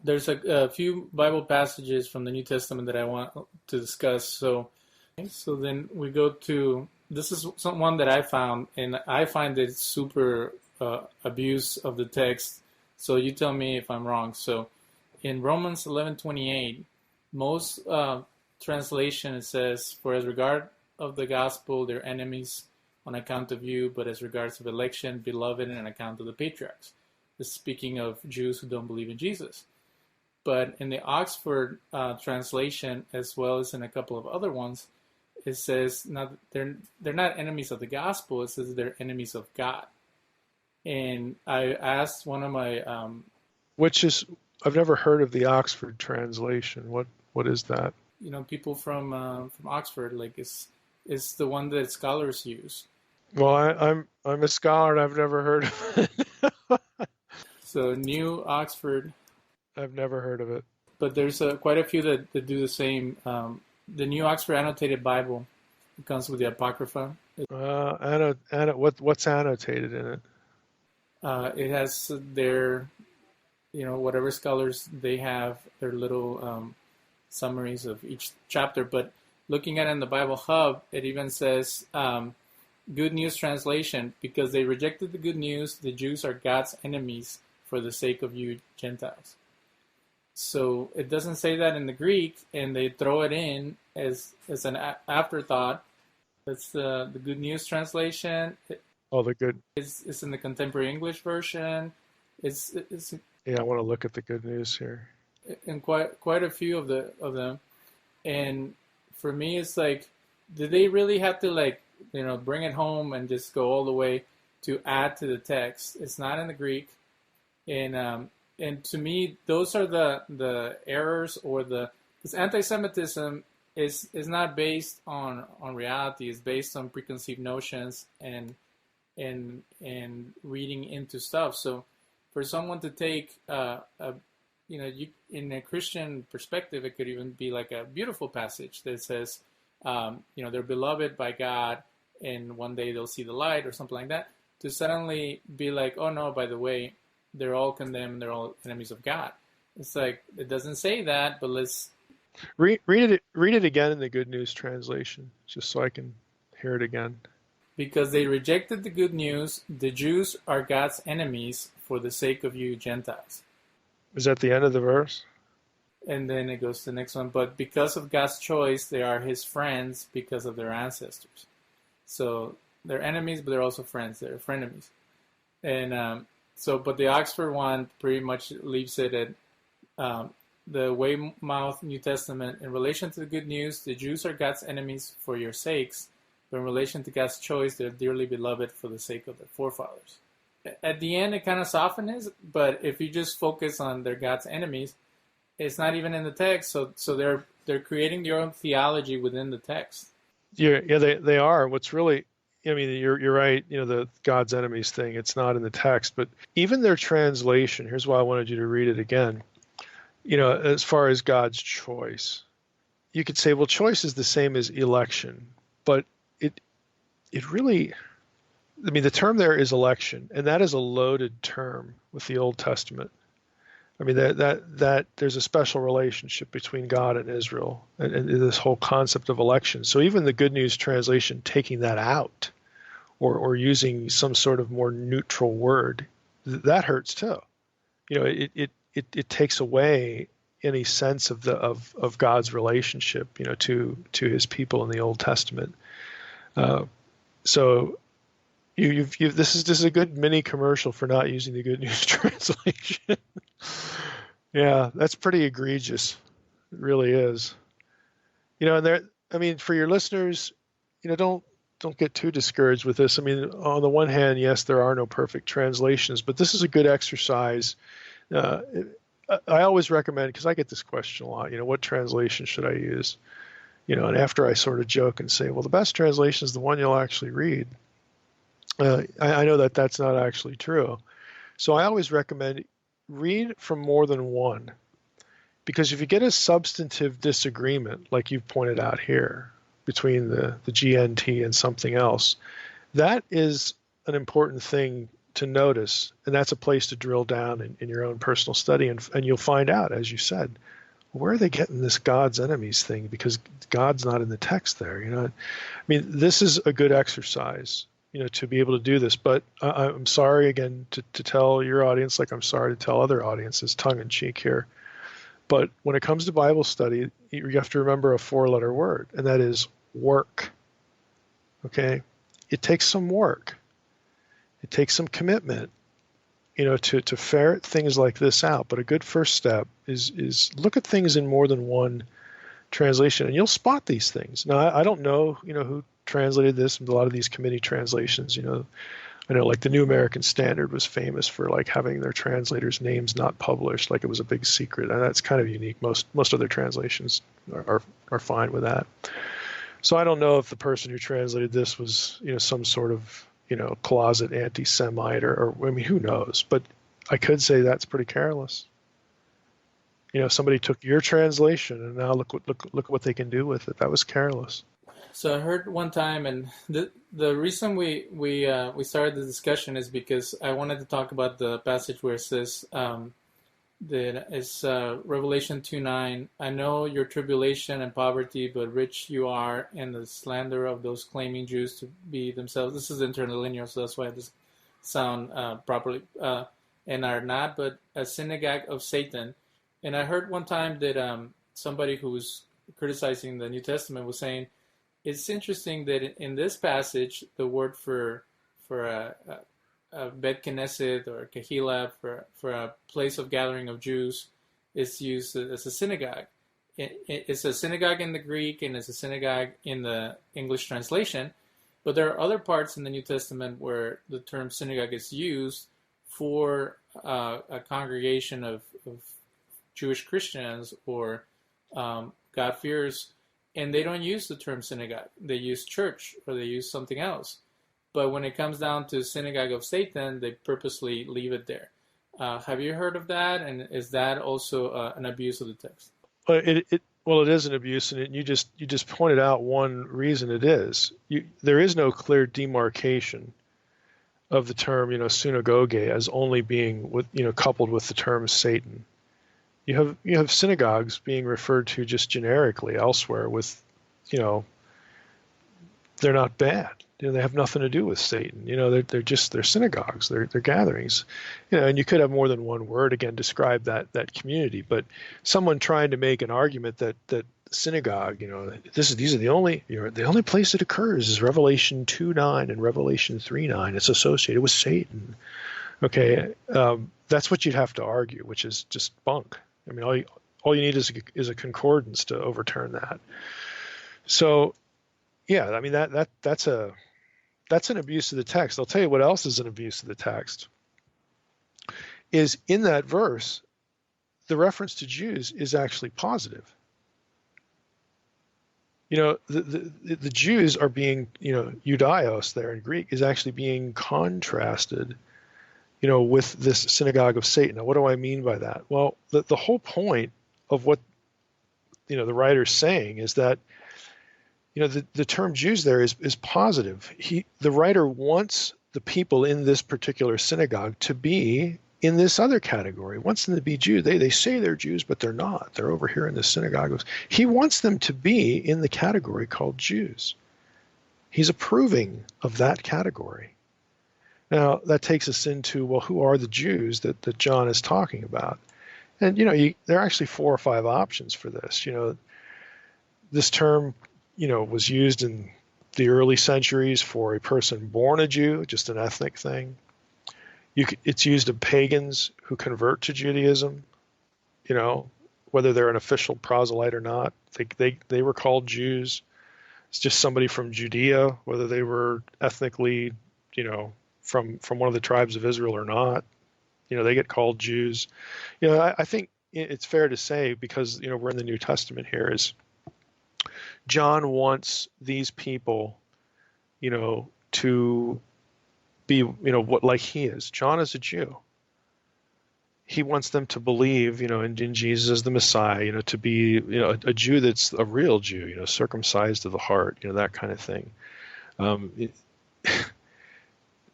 there's a few Bible passages from the New Testament that I want to discuss. So then we go to, this is one that I found, and I find it super abuse of the text. So you tell me if I'm wrong. So in Romans 11:28, most translation it says, "For as regard of the gospel, they're enemies on account of you, but as regards of election, beloved on account of the patriarchs." This is speaking of Jews who don't believe in Jesus. But in the Oxford translation, as well as in a couple of other ones, it says they're not enemies of the gospel. It says they're enemies of God. And I asked one of my I've never heard of the Oxford translation. What is that? People from Oxford, like it's the one that scholars use. Well, I'm a scholar and I've never heard of it. So New Oxford. I've never heard of it. But there's quite a few that do the same. The New Oxford Annotated Bible, it comes with the Apocrypha. What's annotated in it? It has their, whatever scholars they have, their little summaries of each chapter. But looking at it in the Bible Hub, it even says, Good News Translation, because they rejected the good news, the Jews are God's enemies for the sake of you Gentiles. So it doesn't say that in the Greek, and they throw it in as an afterthought. That's the Good News Translation. It's in the Contemporary English Version. It's yeah, I want to look at the Good News here. And quite a few of them. And for me, it's like, did they really have to bring it home and just go all the way to add to the text? It's not in the Greek, and to me, those are the errors, or because anti-Semitism is not based on reality. It's based on preconceived notions and reading into stuff. So for someone to take in a Christian perspective, it could even be like a beautiful passage that says, they're beloved by God, and one day they'll see the light, or something like that. To suddenly be like, oh no, by the way, they're all condemned, they're all enemies of God. It's like, it doesn't say that, but let's read it again in the Good News Translation, just so I can hear it again. Because they rejected the good news, the Jews are God's enemies for the sake of you Gentiles. Is that the end of the verse? And then it goes to the next one. But because of God's choice, they are his friends because of their ancestors. So they're enemies, but they're also friends. They're frenemies. And but the Oxford one pretty much leaves it at the Weymouth New Testament. In relation to the good news, the Jews are God's enemies for your sakes, but in relation to God's choice, they're dearly beloved for the sake of their forefathers. At the end, it kind of softens, but if you just focus on they're God's enemies, it's not even in the text. So they're creating their own theology within the text. Yeah, they are. What's really, you're right. The God's enemies thing. It's not in the text, but even their translation. Here's why I wanted you to read it again. As far as God's choice, you could say, well, choice is the same as election, but it really, the term there is election, and that is a loaded term with the Old Testament. That there's a special relationship between God and Israel, and this whole concept of election. So even the Good News Translation taking that out, or using some sort of more neutral word, that hurts too. It takes away any sense of God's relationship, to his people in the Old Testament. So this is a good mini commercial for not using the Good News Translation. Yeah, that's pretty egregious. It really is. And for your listeners, don't get too discouraged with this. On the one hand, yes, there are no perfect translations, but this is a good exercise. I always recommend, because I get this question a lot, what translation should I use? And after I sort of joke and say, well, the best translation is the one you'll actually read. I know that that's not actually true. So I always recommend read from more than one, because if you get a substantive disagreement, like you've pointed out here, between the GNT and something else, that is an important thing to notice, and that's a place to drill down in your own personal study, and you'll find out, as you said, where are they getting this God's enemies thing? Because God's not in the text there. I mean, this is a good exercise, to be able to do this. But I'm sorry again to tell your audience, like I'm sorry to tell other audiences, tongue in cheek here. But when it comes to Bible study, you have to remember a 4-letter word, and that is work. Okay? It takes some work. It takes some commitment, to ferret things like this out. But a good first step is look at things in more than one translation, and you'll spot these things. Now, I don't know, who translated this. A lot of these committee translations, I know, like the New American Standard was famous for like having their translators' names not published, like it was a big secret, and that's kind of unique. Most other translations are fine with that. So I don't know if the person who translated this was, some sort of, closet anti-Semite or I mean, who knows? But I could say that's pretty careless. Somebody took your translation and now look what they can do with it. That was careless. So I heard one time, and the reason we started the discussion is because I wanted to talk about the passage where it says that it's Revelation 2:9. I know your tribulation and poverty, but rich you are in the slander of those claiming Jews to be themselves. This is interlinear, so that's why this sound properly and are not, but a synagogue of Satan. And I heard one time that somebody who was criticizing the New Testament was saying, it's interesting that in this passage, the word for a Bet Knesset or Kehillah, for a place of gathering of Jews, is used as a synagogue. It's a synagogue in the Greek and it's a synagogue in the English translation, but there are other parts in the New Testament where the term synagogue is used for a congregation of Jewish Christians or God-fearers, and they don't use the term synagogue. They use church or they use something else. But when it comes down to synagogue of Satan, they purposely leave it there. Have you heard of that? And is that also an abuse of the text? Well, it is an abuse, and you just pointed out one reason it is. There is no clear demarcation of the term, synagogue as only being coupled with the term Satan. You have synagogues being referred to just generically elsewhere with, they're not bad. They have nothing to do with Satan. They're synagogues. They're gatherings. And you could have more than one word again describe that community. But someone trying to make an argument that synagogue, these are the only place it occurs is Revelation 2:9 and Revelation 3:9. It's associated with Satan. Okay, that's what you'd have to argue, which is just bunk. I mean, all you need is a concordance to overturn that. So, yeah, I mean that's an abuse of the text. I'll tell you what else is an abuse of the text. Is in that verse, the reference to Jews is actually positive. The Jews are being, Judaios there in Greek is actually being contrasted, with this synagogue of Satan. Now, what do I mean by that? Well, the whole point of what, the writer's saying is that, the term Jews there is positive. The writer wants the people in this particular synagogue to be in this other category. Wants them to be Jews. They say they're Jews, but they're not. They're over here in the synagogue. He wants them to be in the category called Jews. He's approving of that category. Now, that takes us into, well, who are the Jews that John is talking about? And, there are actually 4 or 5 options for this. This term, was used in the early centuries for a person born a Jew, just an ethnic thing. It's used of pagans who convert to Judaism, whether they're an official proselyte or not. They were called Jews. It's just somebody from Judea, whether they were ethnically, from one of the tribes of Israel or not. They get called Jews. I think it's fair to say, because, we're in the New Testament here, is John wants these people, to be, what like he is. John is a Jew. He wants them to believe, in Jesus as the Messiah, to be, a Jew that's a real Jew, circumcised to the heart, that kind of thing.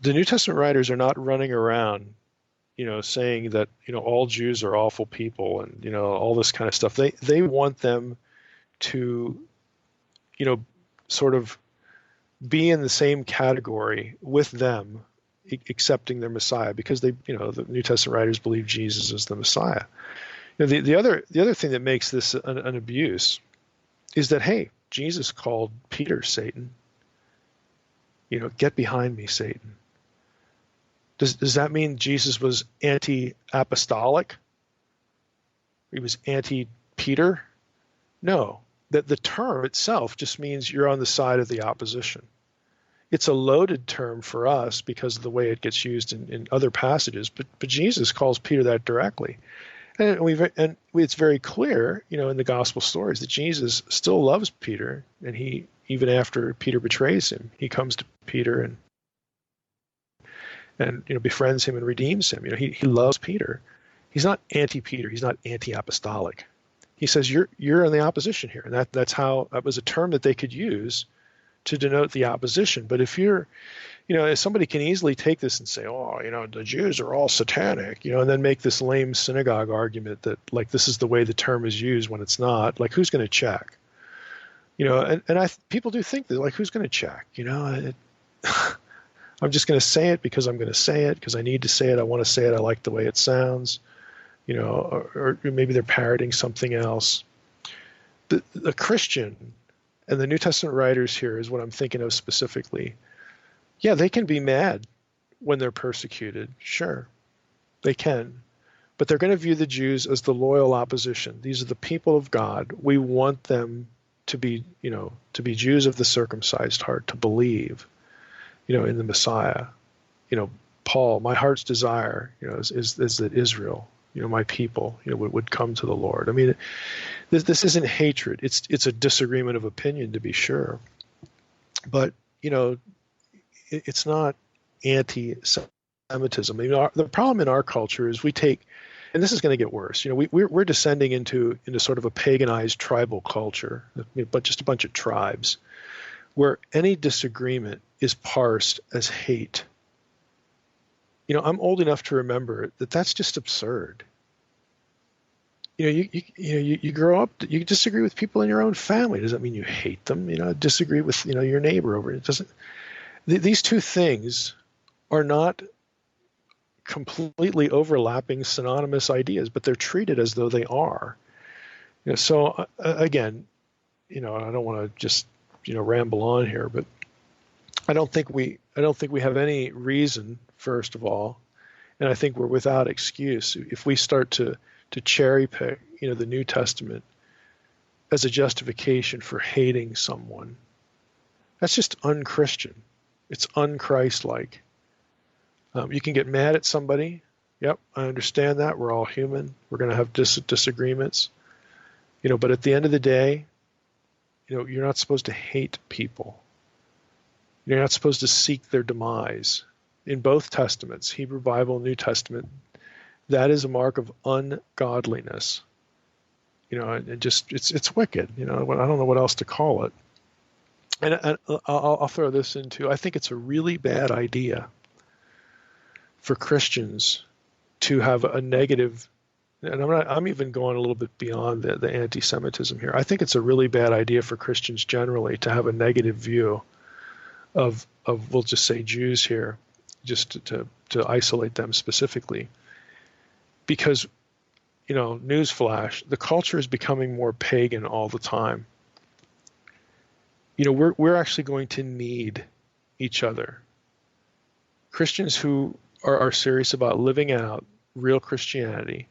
the New Testament writers are not running around, saying that, all Jews are awful people and, all this kind of stuff. They want them to, you know, sort of be in the same category with them, accepting their Messiah, because they, the New Testament writers believe Jesus is the Messiah. The other thing that makes this an abuse is that, hey, Jesus called Peter Satan. Get behind me, Satan. Does that mean Jesus was anti-apostolic? He was anti-Peter? No. The term itself just means you're on the side of the opposition. It's a loaded term for us because of the way it gets used in other passages, but Jesus calls Peter that directly. And it's very clear, in the gospel stories that Jesus still loves Peter, and he, even after Peter betrays him, he comes to Peter and befriends him and redeems him. He loves Peter. He's not anti-Peter. He's not anti-apostolic. He says you're in the opposition here, and that was a term that they could use to denote the opposition. But if you're, if somebody can easily take this and say, the Jews are all satanic, and then make this lame synagogue argument that, like, this is the way the term is used when it's not, like, who's going to check? People do think that, like, who's going to check? I'm just going to say it because I'm going to say it because I need to say it. I want to say it. I like the way it sounds, or maybe they're parroting something else. The Christian and the New Testament writers here is what I'm thinking of specifically. Yeah, they can be mad when they're persecuted. Sure, they can. But they're going to view the Jews as the loyal opposition. These are the people of God. We want them to be, Jews of the circumcised heart, to believe, in the Messiah. Paul, my heart's desire, is that Israel, my people, would come to the Lord. I mean, this isn't hatred. It's a disagreement of opinion, to be sure. But, it's not anti-Semitism. The problem in our culture is we take, and this is going to get worse. We're descending into sort of a paganized tribal culture, but just a bunch of tribes, where any disagreement is parsed as hate. I'm old enough to remember that that's just absurd. You grow up, you disagree with people in your own family. Does that mean you hate them? Disagree with, your neighbor over it. Doesn't. These two things are not completely overlapping synonymous ideas, but they're treated as though they are. So again, I don't want to just, ramble on here, but I don't think we have any reason, first of all, and I think we're without excuse if we start to cherry pick, the New Testament as a justification for hating someone. That's just unchristian. It's unchristlike. You can get mad at somebody. Yep, I understand that. We're all human. We're going to have disagreements. But at the end of the day, you're not supposed to hate people. You're not supposed to seek their demise. In both Testaments, Hebrew Bible and New Testament, that is a mark of ungodliness. It's wicked. I don't know what else to call it. And I'll throw this into, I think it's a really bad idea for Christians to have a negative, and I'm even going a little bit beyond the anti-Semitism here. I think it's a really bad idea for Christians generally to have a negative view of we'll just say Jews here, just to isolate them specifically. Because, newsflash, the culture is becoming more pagan all the time. We're actually going to need each other. Christians who are serious about living out real Christianity,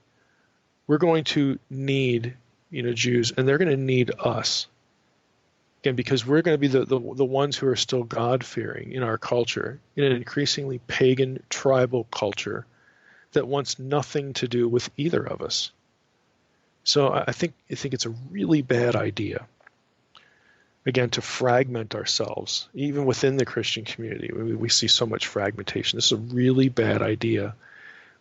we're going to need, Jews, and they're going to need us. Again, because we're going to be the ones who are still God-fearing in our culture, in an increasingly pagan tribal culture that wants nothing to do with either of us. So I think it's a really bad idea, again, to fragment ourselves, even within the Christian community. We see so much fragmentation. This is a really bad idea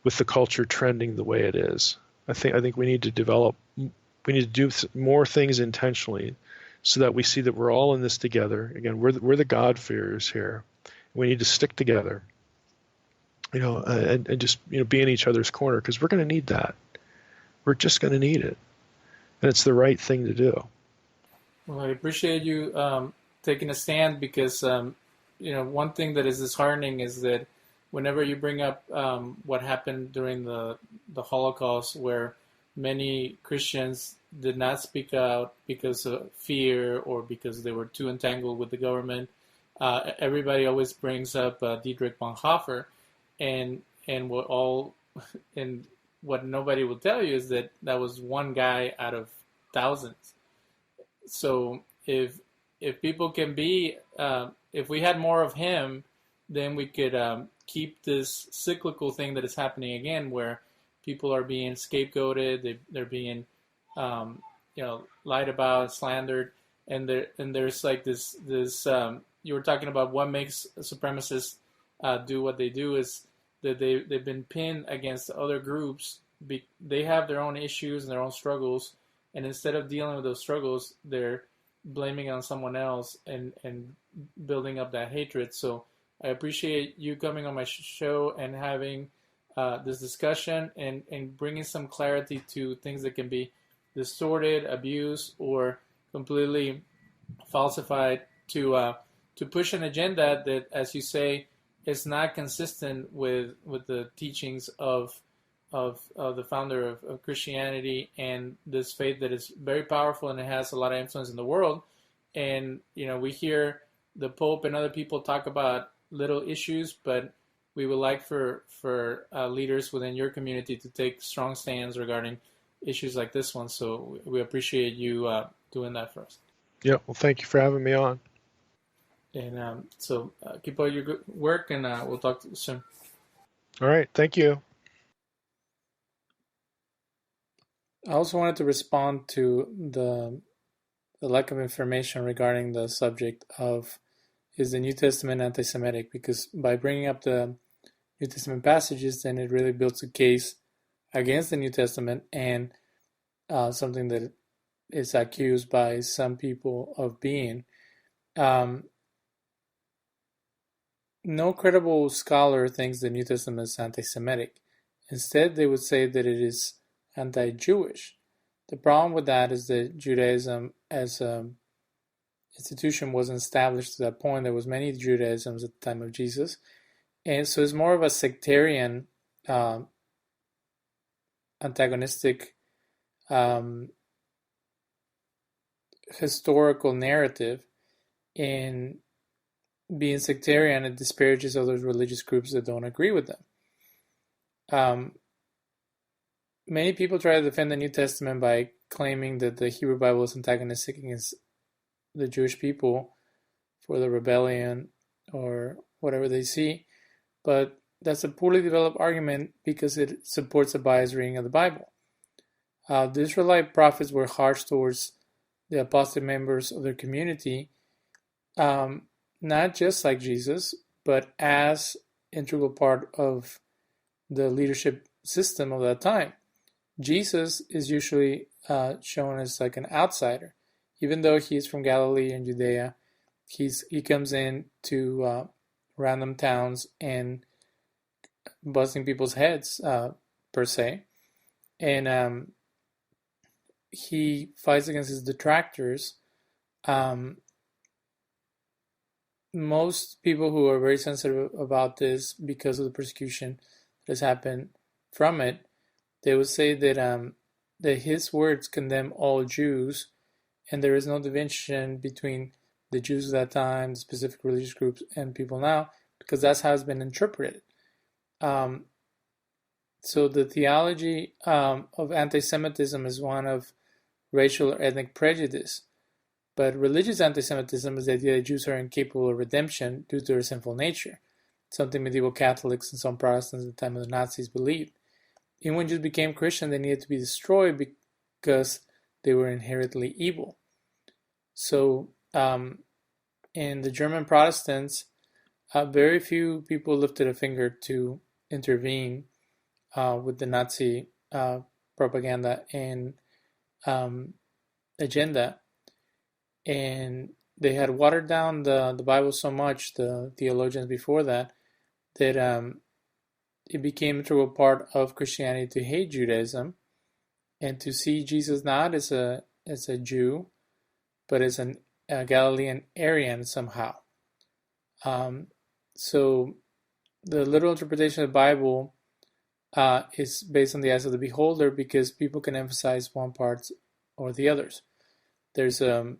with the culture trending the way it is. I think we need to do more things intentionally so that we see that we're all in this together. Again, we're the God-fearers here. We need to stick together. and just be in each other's corner, because we're going to need that. We're just going to need it, and it's the right thing to do. Well, I appreciate you taking a stand, because one thing that is disheartening is that whenever you bring up what happened during the Holocaust, where many Christians did not speak out because of fear or because they were too entangled with the government, everybody always brings up Dietrich Bonhoeffer, and what nobody will tell you is that that was one guy out of thousands. So if people can be, if we had more of him, then we could keep this cyclical thing that is happening again, where people are being scapegoated, they're being lied about, slandered, and there's like this you were talking about what makes supremacists do what they do, is that they've been pinned against other groups. They have their own issues and their own struggles, and instead of dealing with those struggles, they're blaming it on someone else and building up that hatred. So I appreciate you coming on my show and having this discussion and bringing some clarity to things that can be distorted, abused, or completely falsified to push an agenda that, as you say, is not consistent with the teachings of the founder of Christianity and this faith that is very powerful and it has a lot of influence in the world. And we hear the Pope and other people talk about little issues, but we would like for leaders within your community to take strong stands regarding issues like this one. So we appreciate you doing that for us. Yeah, well, thank you for having me on. And so keep up your good work, and we'll talk to you soon. All right, thank you. I also wanted to respond to the lack of information regarding the subject of, is the New Testament anti-Semitic? Because by bringing up the New Testament passages, then it really builds a case against the New Testament, and something that is accused by some people of being. No credible scholar thinks the New Testament is anti-Semitic. Instead, they would say that it is anti-Jewish. The problem with that is that Judaism as an institution wasn't established to that point. There was many Judaisms at the time of Jesus. And so it's more of a sectarian, antagonistic, historical narrative. In being sectarian, it disparages other religious groups that don't agree with them. Many people try to defend the New Testament by claiming that the Hebrew Bible is antagonistic against the Jewish people for the rebellion or whatever they see, but that's a poorly developed argument because it supports a biased reading of the Bible. The Israelite prophets were harsh towards the apostate members of their community, not just like Jesus, but as integral part of the leadership system of that time. Jesus is usually shown as like an outsider, even though he's from Galilee and Judea. He comes in to random towns and busting people's heads per se, and he fights against his detractors. Most people who are very sensitive about this because of the persecution that has happened from it, they would say that that his words condemn all Jews, and there is no division between the Jews of that time, the specific religious groups, and people now, because that's how it's been interpreted. So the theology of anti-Semitism is one of racial or ethnic prejudice. But religious anti-Semitism is the idea that Jews are incapable of redemption due to their sinful nature, something medieval Catholics and some Protestants at the time of the Nazis believed. Even when Jews became Christian, they needed to be destroyed because they were inherently evil. So in the German Protestants, very few people lifted a finger to intervene with the Nazi propaganda and agenda. And they had watered down the Bible so much, the theologians before that, that it became through a part of Christianity to hate Judaism and to see Jesus not as a Jew, but as a Galilean Aryan somehow. So the literal interpretation of the Bible is based on the eyes of the beholder, because people can emphasize one part or the others. There's an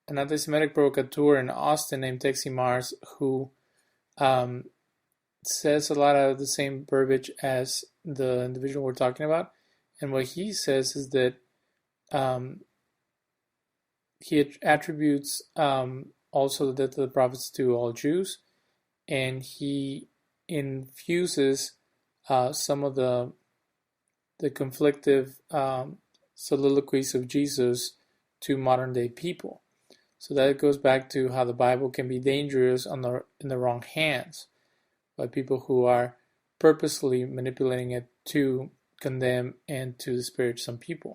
anti-Semitic provocateur in Austin named Texie Mars who says a lot of the same verbiage as the individual we're talking about. And what he says is that he attributes also the death of the prophets to all Jews, and he infuses some of the conflictive soliloquies of Jesus to modern day people. So that goes back to how the Bible can be dangerous in the wrong hands by people who are purposely manipulating it to condemn and to disparage some people.